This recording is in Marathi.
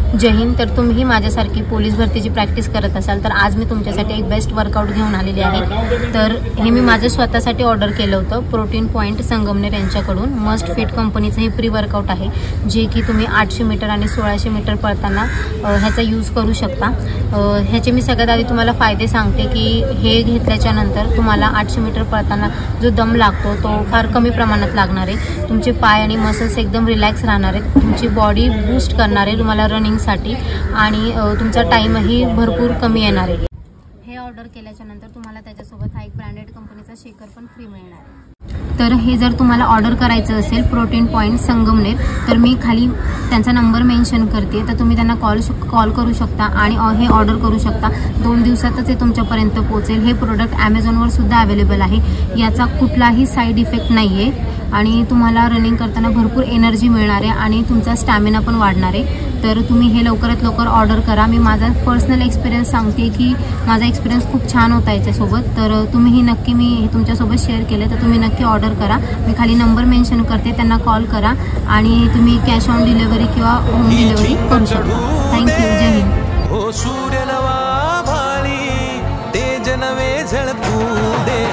जय हिंद। तर तुम्ही माझ्यासारखी पोलीस भरतीची प्रॅक्टिस करत असाल तर आज मी तुमच्यासाठी एक बेस्ट वर्कआउट घेऊन आलेली आहे। तर हे मी माझ्या स्वतःसाठी ऑर्डर केलं होतं प्रोटीन पॉईंट संगमनेर यांच्याकडून। मस्ट फिट कंपनीचं हे प्री वर्कआउट आहे जे की तुम्ही 800 मीटर आणि 1600 मीटर पळताना ह्याचा यूज करू शकता। ह्याचे मी सगळ्यात आधी तुम्हाला फायदे सांगते की हे घेतल्याच्या नंतर तुम्हाला 800 मीटर पळताना जो दम लागतो तो फार कमी प्रमाणात लागणार आहे। तुमचे पाय आणि मसल्स एकदम रिलॅक्स राहणार आहेत, तुमची बॉडी बूस्ट करणार आहे तुम्हाला रनिंगसाठी आणि तुमचा टाईमही भरपूर कमी येणार आहे। हे ऑर्डर केल्याच्या नंतर तुम्हाला त्याच्यासोबत हा एक ब्रँडेड कंपनीचा शेकर पण फ्री मिळणार आहे। तर हे जर तुम्हाला ऑर्डर करायचं असेल प्रोटीन पॉईंट संगमनेर तर मी खाली त्यांचा नंबर मेन्शन करते, तर तुम्ही त्यांना कॉल करू शकता आणि हे ऑर्डर करू शकता। 2 दिवसातच हे तुमच्यापर्यंत पोहोचेल। हे प्रोडक्ट ॲमेझॉनवर सुद्धा अवेलेबल आहे। याचा कुठलाही साईड इफेक्ट नाही आहे आणि तुम्हाला रनिंग करताना भरपूर एनर्जी मिळणार आहे आणि तुमचा स्टॅमिना पण वाढणार आहे। तर तुम्ही हे लवकरात लवकर ऑर्डर करा। मी माझा पर्सनल एक्सपिरियन्स सांगते की माझा एक्सपिरियन्स खूप छान होता याच्यासोबत। तर तुम्हीही नक्की मी हे तुमच्यासोबत शेअर केलं तर तुम्ही नक्की ऑर्डर करा। मी खाली नंबर मेन्शन करते, त्यांना कॉल करा आणि तुम्ही कॅश ऑन डिलिव्हरी किंवा होम डिलिव्हरी करू शकता। थँक्यू। जय हिंद। हो सूर्यनवा भाळी तेज नवे झळकू दे।